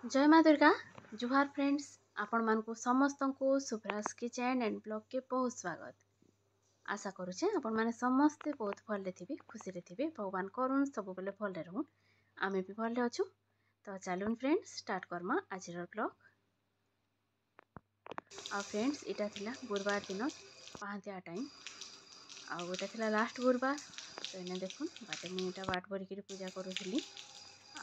जय माँ दुर्गा। जुहार फ्रेंड्स, आपण मानकु समस्त को सुभ्रास किचन एंड ब्लॉग के बहुत स्वागत। आशा करुचे आपण माने समस्ते बहुत भले थिबे, खुशी रे थिबे। भगवान करुण सब बेले भले रहू, आमे भी भले अछु। तो चलून फ्रेंड्स स्टार्ट करमा आज ब्लॉग। आ फ्रेंड्स इटा थिला गुरुवार दिन पांतिया टाइम, आ इटा थिला लास्ट गुरुवार। तो इने देखुन बाटे मुई इटा बाट भरिक पूजा करूथली।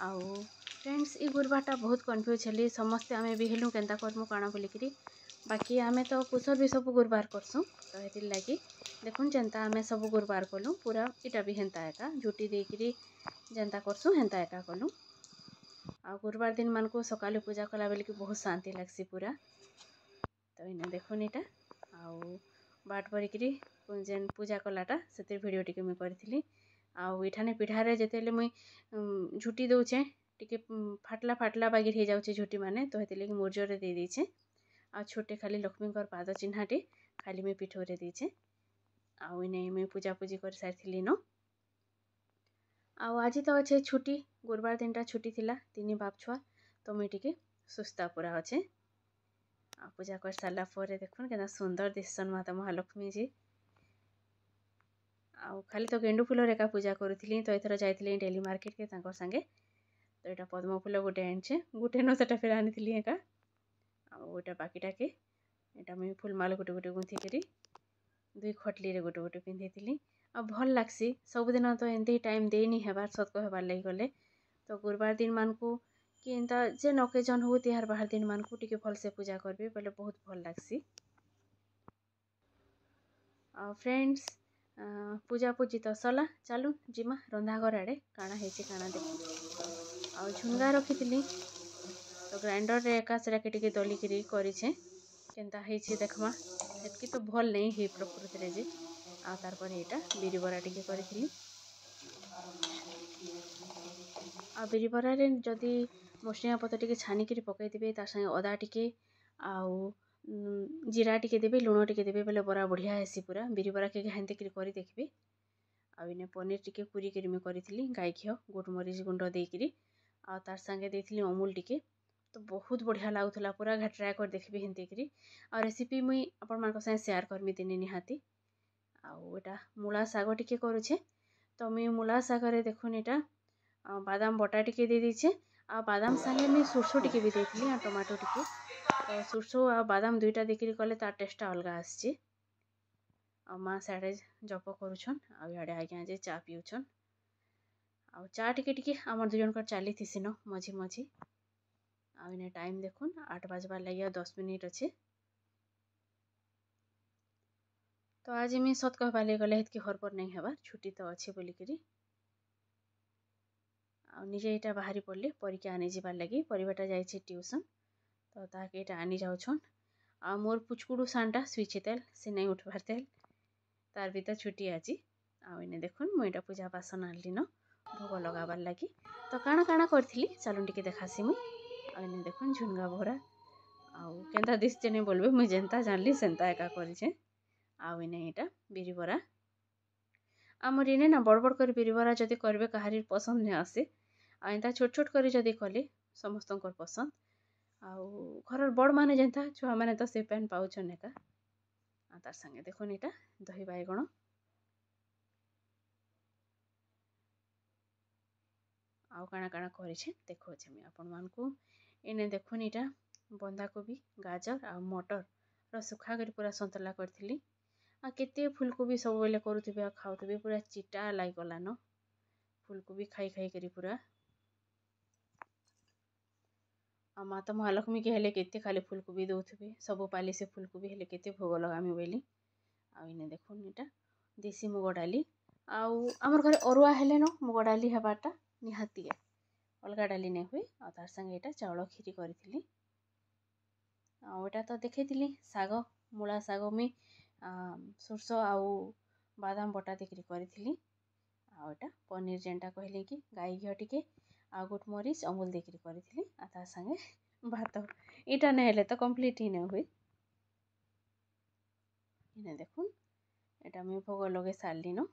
आउ फ्रेंड्स ई गुरुवारटा बहुत कन्फ्यूज हेली, समस्ते आमे भी हेलु केन्ता करमु काଣା बोलिकी। बाकी आमे तो पुसर भी सब गुरुवार करसुँ, तो हेतिर लगी देखुन जेन्ता आमे सब गुरुवार कलु पूरा इटा भी हेन्ता एका झुटी देकी जेन्ता करसुँ हेन्ता एका कलु। आ गुरुवार दिन मानकु सकाले पूजा कला बेले कि बहुत शांति लगसी पूरा। तो इने देखुन इटा आउ बाट भरिकी जेन पूजा कलाटा से भिडियो टिके मुई करथिली। आउ इठाने पिठारे जेतेले मुई झुटी दउचे टिके फाटला फाटला बागिर हो जाउचे झुटी माने, तो हेतिर लगी मुर्जोरे दे दीछे। आ छोटे खाली लक्ष्मीकर पाद चिन्हाटे खाली मुई पिठोरे दीछे। आउ इने मुई पूजा पूजी कर सारिथिली न। आउ आज तो अच्छे छुट्टी, गुरुवार दिन छुट्टी थिला तीन बाप छुआ, तो मुई टिके सुस्ता पूरा अच्छे। आ पूजा कर सारा पर देखुन केना सुंदर दिसन माता महालक्ष्मी जी। आउ खाली तो गेंडू फुलर एका पूजा करूथली, तो एथर जाइथिली डेली मार्केट के तांकर संगे। तो एटा पद्म फूल गोटे आनछे, गोटे न सेटा फेर आनिथिली एका। आउ एटा बाकीटा के एटा मुई फुलमाल गोटे गोटे गुंथी करी दुई खटली रे गोटे गोटे पिंधीथिली। आ भल लागसी, सबुदिन तो एंती टाइम देनी हेबार सत कहबार लागि गले। तो गुरुवार दिन मानकु कि एंता जेन ओकेजन हो तिहार बाहर दिन मानकु टिके भल से पूजा करबे बोले बहुत भल लागसी। आ फ्रेंड्स पूजा पूजी तो सला, चलू जिमा रंधा घर आड़े काଣା हेचे काଣା देखू। आ झुनगा रखी तो ग्राइंडर रे एका सेटा के टिके दलिकी करिछे, केनता हेची देखमा। हेतकी तो भल नहीं हे प्रकृति रे जे। आ तार पर एटा बिरी बरा टिके करिथिली। आ बिरी बरा रे जदी मसनिया पत्र टिके छानिकी पकई दिबे, तार संगे अदा टिके आउ जीरा टिके देबे, लुण टिके देबे बोले बरा बढ़िया हेसी पूरा। बिरी बरा के हेंते करी देखबे। आ इने पनीर टिके पूरी करी मैं करिथिली, गाय घियो गोटमरीच गुंड देकी। आ तार संगे देथिली अमूल टिके, तो बहुत बढ़िया लागुथला पूरा। घा ट्राए कर देखबे हेंते करी। आ रेसिपी मुई आपण मानक संगे शेयर करमी दिने निहाती। आउ एटा मूला साग टिके करूछे, तो मुई मूला साग रे देखुन एटा बादाम बटा टिके दे दीछे। आ बादाम संगे मुई सुरसो टिके भी देथिली आ टमाटो टिके। तो सुरसो आ बादाम दुईटा देकी कले तार टेस्टा अलग आसचे। आ माँ साड़े जप करुछन, आ इआड़े आज्ञा जे चा पिउछन। आ चा टिके टिके आमर दुई जनकर चाली थिसी न मझी मझी। आ इने टाइम देखुन 8 बजबार लगिया 10 मिनिट अच्छे। तो आज मैं सत कहबार लगी गले हेतकी हरबर नहीं हेबार, छुट्टी तो अच्छे बोलिकी। आ निजे एटा बाहरी पड़ले परीक्षा आनी जाबार लगी, परिवाटा जाइछे ट्यूशन, तो ताके एटा आनी जाउछन। आ मोर पुचकुड़ू सानटा सुइछे तेल, से नहीं उठबार तेल, तार भी तो छुट्टी आज। आ इने देखुन मुई एटा पूजा बासन आनली न भोग लगाबार लगी। तो काଣା काଣା करथिली चलुन टिके देखासी मुई। आ इने देखुन झुनगा भरा आउ केनता दिसचे नहीं बोलबे, मुई जेनता जानली सेनता एका करिछे। आउ इने एटा बिरी बरा आमर इने ना बड़ बड़ कर बिरी बरा जदि करबे काहारी पसंद नहीं आसे। आ एंता छोट छोट करी जदि कले समस्तंकर पसंद। आउ घर बड़ माने जेनता छुआ माने तो से पैन पाउछन एका। आ तार संगे देखुन एटा दही बाइगण आउ काଣା काଣା करिछे देखौछे मुई आपण मानकु। इने देखुन एटा बंधा कोबी, गाजर आ मटर रो सुखा करी पूरा संतला करथिली। आ केते फूलकोबी सब बेले करूथिबे आ खाउथिबे, पूरा चिटा लागि गला न फूलकोबी खाई खाई करी पूरा। आ माता महालक्ष्मी के हेले केते खाली फूलकोबी दउथिबे, सब पाली से फूलकोबी हेले केते भोग लगामी बोली। आ इने देखुन एटा देसी मुग डाली। आउ आमर घरे अरुआ हेले न मुग डाली हेबारटा निहाती है, अलगा डाली नहीं हुए। आ तार संगे एटा चाउल खीरी करिथिली। आ एटा तो देखैथिली साग, मूला साग मुई सुरसो आउ बादाम बटा देकरी करिथिली। आ एटा पनीर जेनटा कहले कि गाय घियो टिके आ गोटमरीच अमूल देकरी करिथिली। आ तार संगे भात, इटा नहीं हेले तो कंप्लीट ही नहीं हुए। इने देखुन एटा मुई भोग लगे सारली न।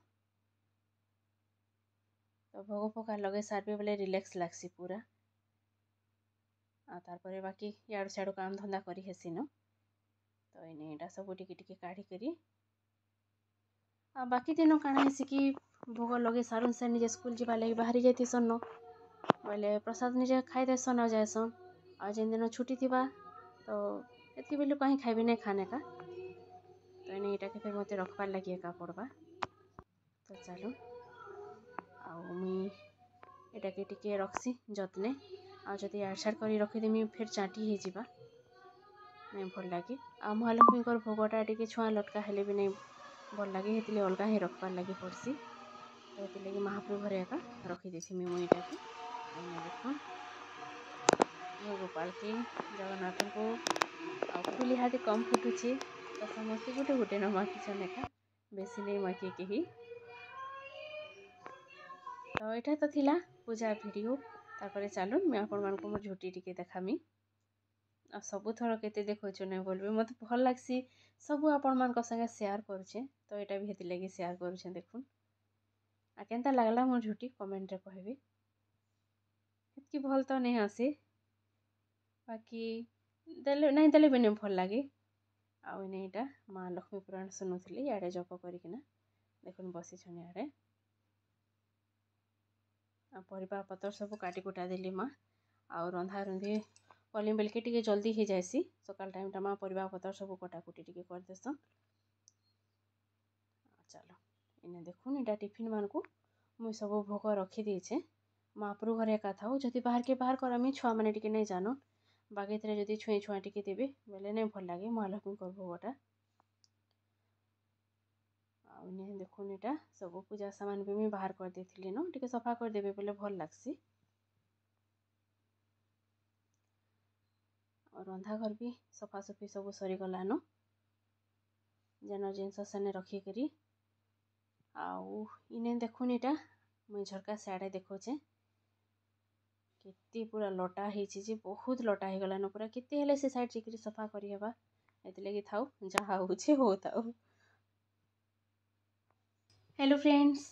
तो भोग फोका लगे सारबे बोले रिलैक्स लागसी पूरा। तार बाकी इाड़ू सियाड़ू काम धंदा करी हेसिन तो इने यहाँ सब टिके काढ़ी करी बाकी दिन काଣା हेसी कि भोग लगे सारुन से निजे स्कूल जावा लगी बाहरी जाइसन बोले प्रसाद निजे खाई देसन आ जाएसन आ जेन दिन छुट्टी थिबा तो एतकी बेलू कहीं खाइबे नहीं खाने का तो इने इटा के फिर मते रखबार लगी एका पड़वा तो चलो मुई इटा के टिके रखसी जत्ने आ जदि आड़साड़ कर रखीदेमी फिर चाटी हो जावा नहीं भल लगे आ महालक्ष्मी भोगटा टिके छुआ लटका हेले भी नहीं भल लगे हेतले अलगा ही रखबार लगी पड़सी तो ये लगे महाप्रभु घरे एका रखी देथि मुईटा के देखो गोपाल के जगन्नाथ को फुली हाथी कम फुटुचे तो समस्त गोटे गोटे न माखीछन एका बेसी नहीं माखी कहीं तो यहाँ तो थिला पूजा वीडियो तापर चलो मैं आपण मानक मोर झुटी टिके देखामी आ सबु थर केते देखोछु नहीं बोलबे मत भल लागसी सबु आपण मान संगे शेयर करूचे तो यहाँ भी हेति लगी शेयर करूचे देखुन आ केनता लागला मोर झुटी कमेंट रे कहबे हेतकी भल तो नहीं आसे बाकी देले नहीं देले भी नहीं भल लगे आउ इने इटा माँ लक्ष्मी पुराण सुनुथली याडे जप करिकिना देखुन बसी छन याडे परिबा पतर सब काटी कुटा देली माँ आ रंधा रंधी कलिम बेलके टिके जल्दी हो जाएसी सकाल टाइम टा माँ परिबा पतर सब कटाकुटी टिके कर देसन चलो इने देखुन इटा टिफिन मान को मुई सब भोग रखी देछे महाप्रभु घरे एका थाऊ जदि बाहर के बाहर करमी छुआ मैंने टिके नहीं जान बागे जदि छुई छुआ टिके देवे बेले नहीं भल लगे महालक्ष्मी भोगटा आने देखुन इटा सब पूजा सामान भी मुझे बाहर कर देथिली न टिके सफा कर देबे बोले भल लागसी और रंधा घर भी सफासफी सब सरी गलान जेन जिनस सेने रखिकी आउ इने देखुन इटा मुई झरका सियाड़े देखोचे केते पूरा लटा ही बहुत लटा ही गलान पूरा केते हेले से साइड चिकरी सफा करी हेबा एते लगी थाउ जहा होछे हो थाउ। हेलो फ्रेंड्स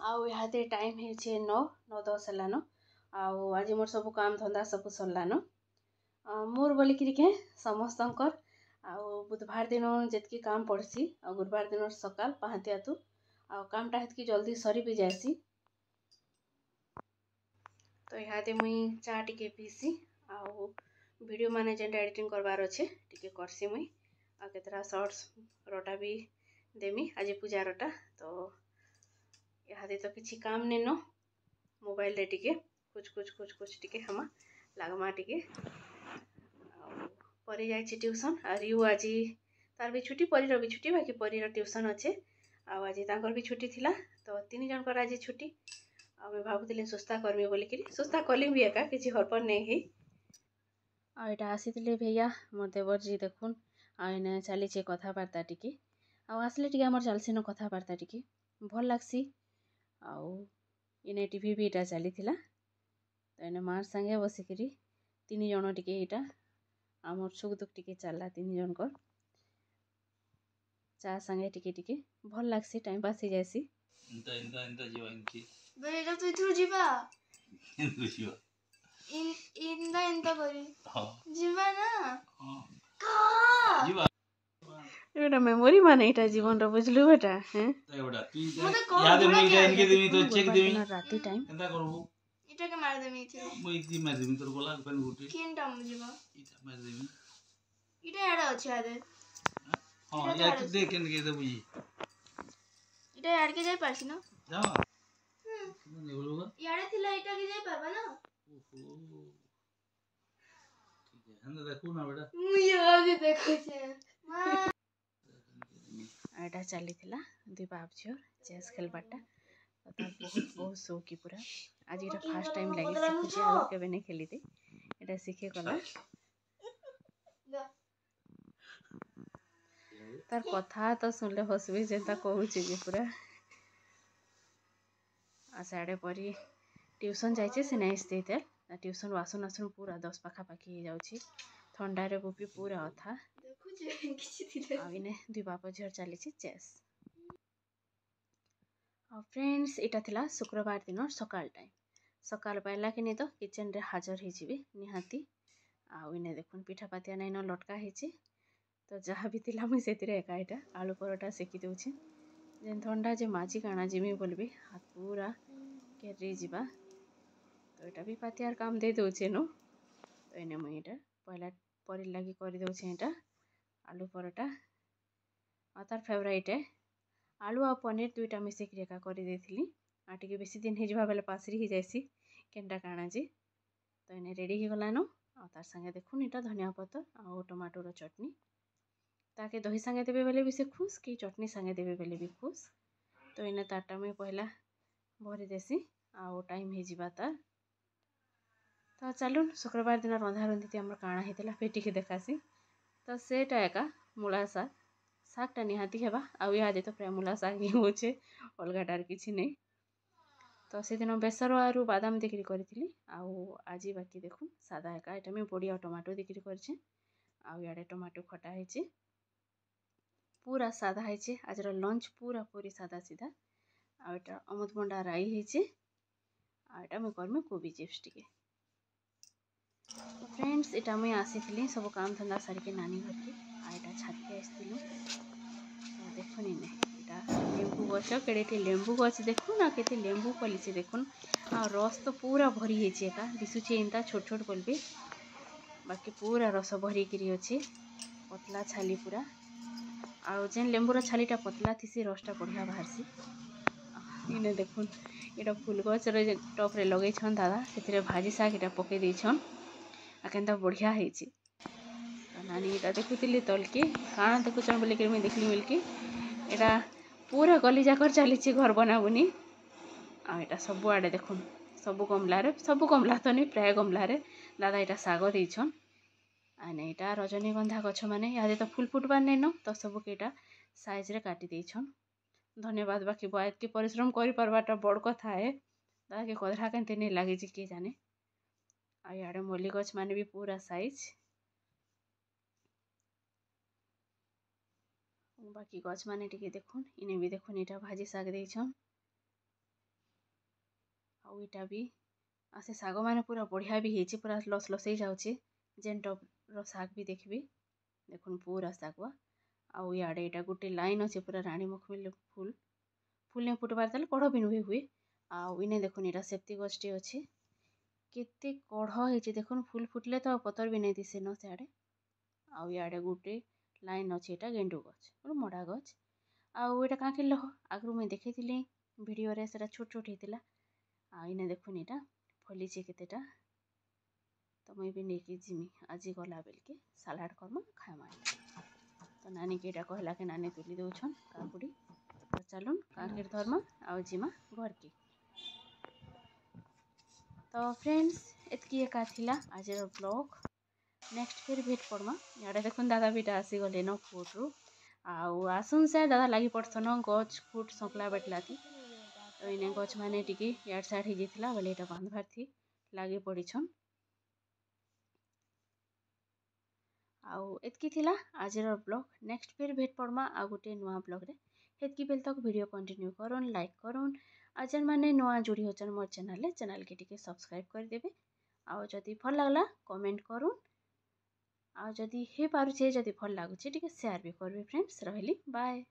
आउ इहादे टाइम है 9:10 हेलान आउ आज मोर सब काम धंदा सब सरलान मोर बोलिकी के समस्तंकर आउ बुधवार दिन जितकी काम पड़सी आ गुरुवार दिन सकाल पहातियातु आ कामटा हेतकी जल्दी सरी भी जाएसी तो इहादे मुई चा टिके पीसी आउ वीडियो माने जेन एडिटिंग करबार अच्छे टिके करसी मुई आ केतरा शॉर्ट्स रोटा भी देमी आज पूजा रोटा तो इहादे तो किसी काम नहीं न मोबाइल रे टिके कुछ टिके हमा लागमा टिके परी जाए ट्यूशन और यू आज तार भी छुट्टी परीर भी छुट्टी बाकी परीर ट्यूशन अच्छे आज तांकर भी छुट्टी थिला तो 3 जनकर आज छुट्टी मैं भावुली सुस्ता करमी बोलिकी सुस्ता कली भी एका किसी हरपर नहीं आईटा आसी भैया मोर देवर जी देखुन आने चली कथबार्ता टिके आसले टिके आमर चलसी न कथबार्ता टिके भल लागसी आउ इने टीवी भी इटा चली तो इने मार संगे बसिकी 3 जन टिके इटा आमर सुख दुख टिके चलला 3 जनकर चा संगे टिके टिके भल लागसी टाइम पास हो जाएसी बेटा तू इथु जीवा इंदा इंदा करी जीवा ना का एटा मेमोरी माने इटा जीवन रो बुझलु बेटा हैं एटा याद नहीं इटा इनके देमी तो चेक देमी राती टाइम केनता करबो इटा के मार देमी इथे मो इति मार देमी तोर गोला कन गुटी केनटा मु जीवा इटा मार देमी इटा याड अछि आदे हां या तू देख केन के देबुई इटा याड के जाई पारसी ना जा नहीं बोलूगा याडे थिला इटा के जाई पारबा ना ओहो ठीक है हम देखू ना बेटा मुई आगे देखो छे एटा चली दुई बाप झील चेस खेलबाटा बहुत शौकी पूरा आज ये फास्ट टाइम लगे शिखुचे आगे केबे नहीं खेली थी एटा शिखे गला तार कथा तो सुनले हसबी जेता कहूची जे पूरा आ साड़े परी ट्यूशन जाइए से नहीं स्थित है ट्यूशन आसन आसन पूरा 10 पाखापाखि हो जाऊँगी थंडारे बुपी पूरा अथा आने दुई बाप झील चली चेस फ्रेंड्स इटा थिला शुक्रवार दिन सकाल टाइम सकाल पाइला कि नहीं तो किचन रे हाजर हो निहाती आउ इने देखुन पिठा पातिया नाइन लटका ହେଇଛି तो जहाँ भी थिला मुई सेतिरे एका एटा आलू परोटा सेकी दउछि जेन ठंडा जे माजी काना जिमी बोलबी हाथ पूरा केरी जीवा तो एटा भी पातियार काम दे दउछि नो तो इने मुई एटा पहला परि लागी करि दउछि एटा आलू परोटा आ तार फेवरेट है आलू आ पनीर दुईटा मिसेक एका करि देथिली आ टिके बेसी दिन हे जिबा बेले पासरी ही जायसी केनटा काना जी तो इने रेडी हो गलानो आ तार संगे देखुन एटा धनिया पत्तर आ टमाटो चटनी ताके दही संगे देवे बेले भी से खुश कि चटनी संगे देवे बेले भी खुश तो इने तारटा मुई पहला भरी देसी आउ टाइम हे जिबा तार तो चलुन शुक्रवार दिन रंधा रंधीती हमर काना हेतला फेटी के देखासी तो सेटा एका मूला सागटा निहाती हेबा आउ इहादे तो प्राय मूला साग ही होचे अलगाटार किछि नै तो से दिन बेसर आरु बादाम देकरी करथिली आउ आजी बाकी देखुन सादा एका एटा मैं बड़ी आ टमाटो देकरी करछे आउ याडे टमाटो खटा हेचे पूरा सादा हेचे आजर लंच पूरा पूरी सादा सीधा आ एटा अमृतभंडा राई हेचे आ एटा मैं करमे कोबी चिप्स टिके तो फ्रेंड्स एटा मैं आसीथिली सब काम धंदा सारिके नानी घर के आ एटा छात के आसीथिलु तो देखुन इने लेंबू गछ केड़े लेंबू गछ देखुन आ केते लेंबू फलिছে देखुन आ रस तो पूरा भरी हेछि एका दिसुचे इंता छोट छोट बोलबे बाकी पूरा रस भरी करी अछि पतला छाली पूरा आ जेन लेंबूर छालीटा पतला थिसी रसटा बढ़िया बाहरसी इने देखुन एटा फूल गछ रे टॉप रे लगै छन दादा सेतिरे भाजी साग एटा पके दै छन आ केनता बढ़िया हेछि तो नानी एटा देखुतिली तलके काना देखुछन बोले के मैं देखली मिलके एटा पूरा गली जाकर चली घर बनाबुनी आ एटा सब आड़े देखुन सब गमला तो नहीं प्राय गमला रे दादा एटा साग देछन आ नहीं एटा रजनीगंधा गछ माने यादे तो फूल फुटबार नहीं न तो सब के एटा साइज रे काटी देछन धन्यवाद बाकी बहुत के परिश्रम करि परबाटा बड़ कथा है दादा के कदरा केनते नहीं लागे जे के जाने आ याडे मल्ली गछ माने भी पूरा साइज बाकी गछ माने टिके देखुन इने भी देखुन एटा भाजी साग देछन आ इटा भी आसे साग माने पूरा बढ़िया भी हेछि पूरा लस लसई जाउछि जेन टप रो साग भी देखबी देखुन पूरा सागवा आ याडे एटा गुटे लाइन अछि पूरा रानी मुखबिल फूल ने फुटबार तले कढ़ भी नुहे हुए आ इने देखुन एटा सेप्ती गछटी अछि केते कढ़ हेछि देखुन फूल फुटले तो पतर भी नहीं दिसे न सियाडे आ याडे गुटे लाइन अछि एटा गेंडू गछ और मडा गछ आउ एटा काके लह आगरु मैं देखैतिली वीडियो रे सेटा छोट छोट हेतिला आ इने देखुन एटा फलिचे केतेटा तो मैं भी नेकी जिमी आजी गला बेल के सलाड करमा खामा तो नानी के एटा कहला के नानी तुली दउछन काकुड़ी तो चलुन काकेर धर्मा आउ जिमा घर के तो फ्रेंड्स एतकी एका थिला आजर ब्लॉग नेक्स्ट फिर भेट पड़मा याडे देखुन दादा बेटा आसी गले न फुटरू आउ आसुन से दादा लगी पड़सन गच फुट सकला बेटला थी तो इने गच माने टिके याड साइड हे जेथिला बोले एटा बांधबार थी लागे पड़ीछन आउ एतकी थिला आजर ब्लॉग नेक्स्ट फिर भेट पड़मा आ गोटे नुआ ब्लॉग रे हेतकी बेल तक वीडियो कंटिन्यू करन लाइक करन आ जेन माने नुआ जोड़ी होचन मोर चैनल के टिके सब्सक्राइब कर देबे आउ जदी भल लागला कमेंट करन आ जदी हे पारुछे जदी भल लागुछे टिके शेयर भी करबे फ्रेंड्स रहली बाय।